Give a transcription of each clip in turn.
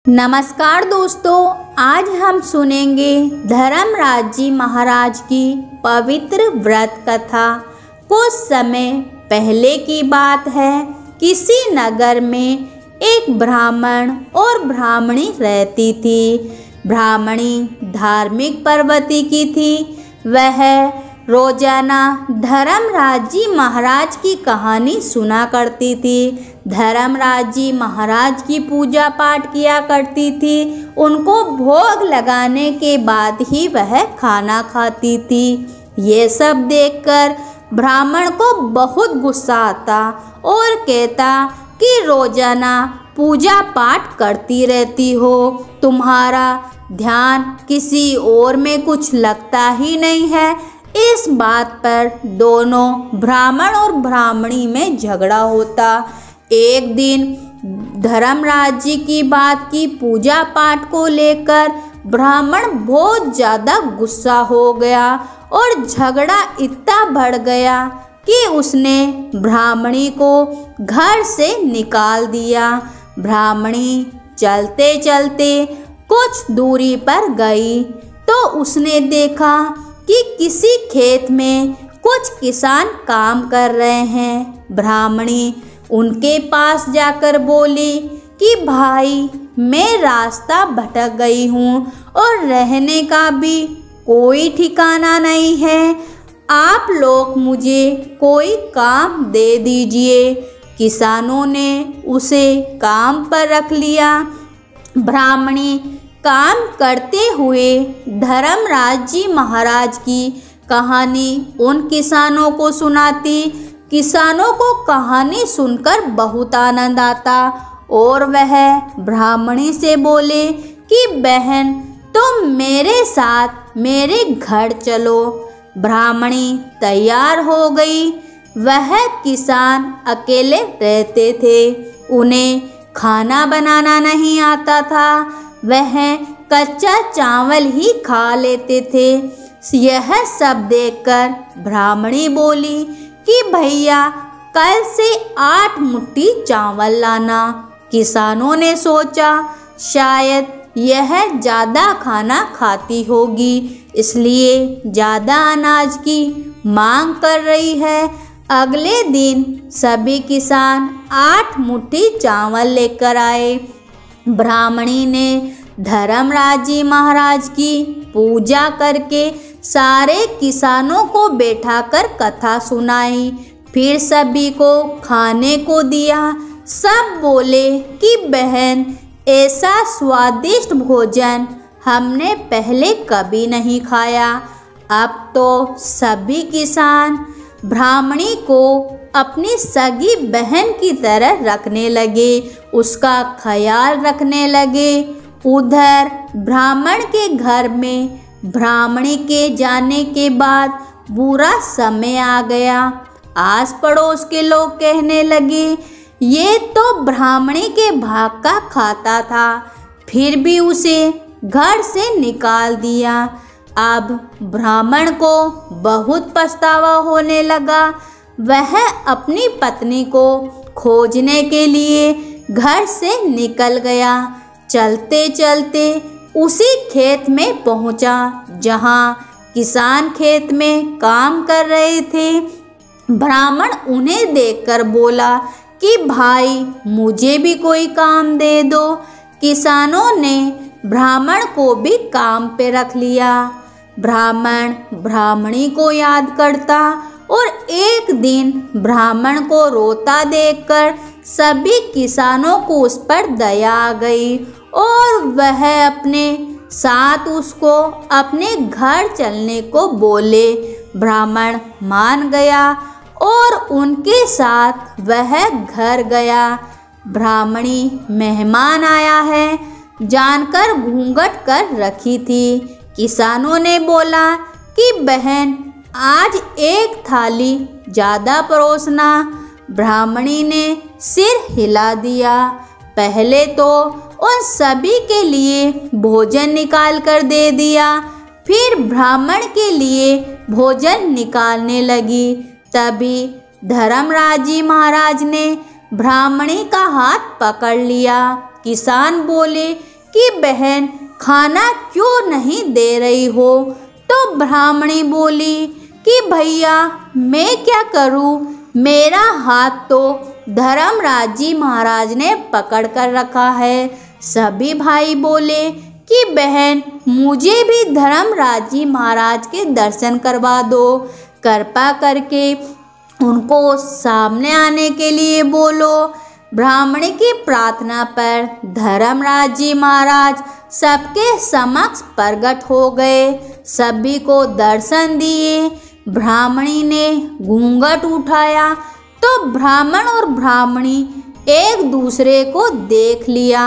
नमस्कार दोस्तों, आज हम सुनेंगे धर्मराज जी महाराज की पवित्र व्रत कथा। कुछ समय पहले की बात है। किसी नगर में एक ब्राह्मण और ब्राह्मणी रहती थी। ब्राह्मणी धार्मिक प्रवृत्ति की थी। वह रोजाना धर्मराज जी महाराज की कहानी सुना करती थी। धर्मराज जी महाराज की पूजा पाठ किया करती थी। उनको भोग लगाने के बाद ही वह खाना खाती थी। ये सब देखकर ब्राह्मण को बहुत गुस्सा आता और कहता कि रोजाना पूजा पाठ करती रहती हो, तुम्हारा ध्यान किसी और में कुछ लगता ही नहीं है। इस बात पर दोनों ब्राह्मण और ब्राह्मणी में झगड़ा होता। एक दिन धर्मराज जी की बात की पूजा पाठ को लेकर ब्राह्मण बहुत ज़्यादा गुस्सा हो गया और झगड़ा इतना बढ़ गया कि उसने ब्राह्मणी को घर से निकाल दिया। ब्राह्मणी चलते चलते कुछ दूरी पर गई तो उसने देखा कि किसी खेत में कुछ किसान काम कर रहे हैं। ब्राह्मणी उनके पास जाकर बोली कि भाई, मैं रास्ता भटक गई हूँ और रहने का भी कोई ठिकाना नहीं है। आप लोग मुझे कोई काम दे दीजिए। किसानों ने उसे काम पर रख लिया। ब्राह्मणी काम करते हुए धर्मराज जी महाराज की कहानी उन किसानों को सुनाती। किसानों को कहानी सुनकर बहुत आनंद आता और वह ब्राह्मणी से बोले कि बहन, तुम मेरे साथ मेरे घर चलो। ब्राह्मणी तैयार हो गई। वह किसान अकेले रहते थे। उन्हें खाना बनाना नहीं आता था। वह कच्चा चावल ही खा लेते थे। यह सब देखकर ब्राह्मणी बोली कि भैया, कल से 8 मुट्ठी चावल लाना। किसानों ने सोचा शायद यह ज़्यादा खाना खाती होगी, इसलिए ज़्यादा अनाज की मांग कर रही है। अगले दिन सभी किसान 8 मुट्ठी चावल लेकर आए। ब्राह्मणी ने धर्मराज जी महाराज की पूजा करके सारे किसानों को बैठाकर कथा सुनाई। फिर सभी को खाने को दिया। सब बोले कि बहन, ऐसा स्वादिष्ट भोजन हमने पहले कभी नहीं खाया। अब तो सभी किसान ब्राह्मणी को अपनी सगी बहन की तरह रखने लगे, उसका ख्याल रखने लगे। उधर ब्राह्मण के घर में ब्राह्मणी के जाने के बाद बुरा समय आ गया। आस पड़ोस के लोग कहने लगे, ये तो ब्राह्मणी के भाग का खाता था, फिर भी उसे घर से निकाल दिया। अब ब्राह्मण को बहुत पछतावा होने लगा। वह अपनी पत्नी को खोजने के लिए घर से निकल गया। चलते चलते उसी खेत में पहुंचा जहां किसान खेत में काम कर रहे थे। ब्राह्मण उन्हें देखकर बोला कि भाई, मुझे भी कोई काम दे दो। किसानों ने ब्राह्मण को भी काम पे रख लिया। ब्राह्मण ब्राह्मणी को याद करता और एक दिन ब्राह्मण को रोता देखकर सभी किसानों को उस पर दया आ गई और वह अपने साथ उसको अपने घर चलने को बोले। ब्राह्मण मान गया और उनके साथ वह घर गया। ब्राह्मणी मेहमान आया है जानकर घूंघट कर रखी थी। किसानों ने बोला कि बहन, आज एक थाली ज़्यादा परोसना। ब्राह्मणी ने सिर हिला दिया। पहले तो उन सभी के लिए भोजन निकाल कर दे दिया, फिर ब्राह्मण के लिए भोजन निकालने लगी। तभी धर्मराज जी महाराज ने ब्राह्मणी का हाथ पकड़ लिया। किसान बोले कि बहन खाना क्यों नहीं दे रही हो। तो ब्राह्मणी बोली कि भैया मैं क्या करूं, मेरा हाथ तो धर्मराज जी महाराज ने पकड़ कर रखा है। सभी भाई बोले कि बहन मुझे भी धर्मराज जी महाराज के दर्शन करवा दो, कृपा करके उनको सामने आने के लिए बोलो। ब्राह्मणी की प्रार्थना पर धर्मराज जी महाराज सबके समक्ष प्रकट हो गए, सभी को दर्शन दिए। ब्राह्मणी ने घूंघट उठाया तो ब्राह्मण और ब्राह्मणी एक दूसरे को देख लिया।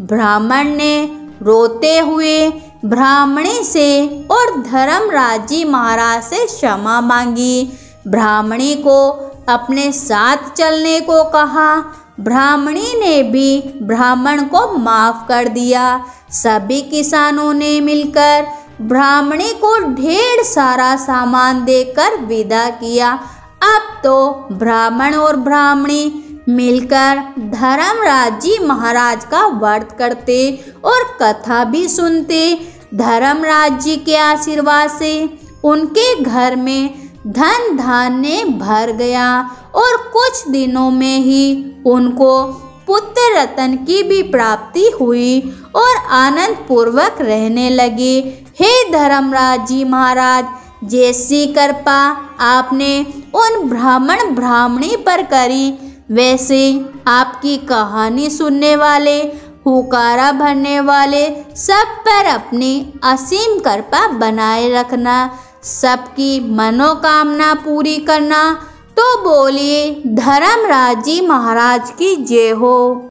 ब्राह्मण ने रोते हुए ब्राह्मणी से और धर्मराज जी महाराज से क्षमा मांगी। ब्राह्मणी को अपने साथ चलने को कहा। ब्राह्मणी ने भी ब्राह्मण को माफ कर दिया। सभी किसानों ने मिलकर ब्राह्मणी को ढेर सारा सामान देकर विदा किया। अब तो ब्राह्मण और ब्राह्मणी मिलकर धर्मराज जी महाराज का व्रत करते और कथा भी सुनते। धर्मराज जी के आशीर्वाद से उनके घर में धन धान्य भर गया और कुछ दिनों में ही उनको पुत्र रत्न की भी प्राप्ति हुई और आनंद पूर्वक रहने लगे। हे धर्मराज जी महाराज, जैसी कृपा आपने उन ब्राह्मण ब्राह्मणी पर करी, वैसे आपकी कहानी सुनने वाले, हुकारा भरने वाले सब पर अपनी असीम कृपा बनाए रखना, सबकी मनोकामना पूरी करना। तो बोलिए धर्मराज जी महाराज की जय हो।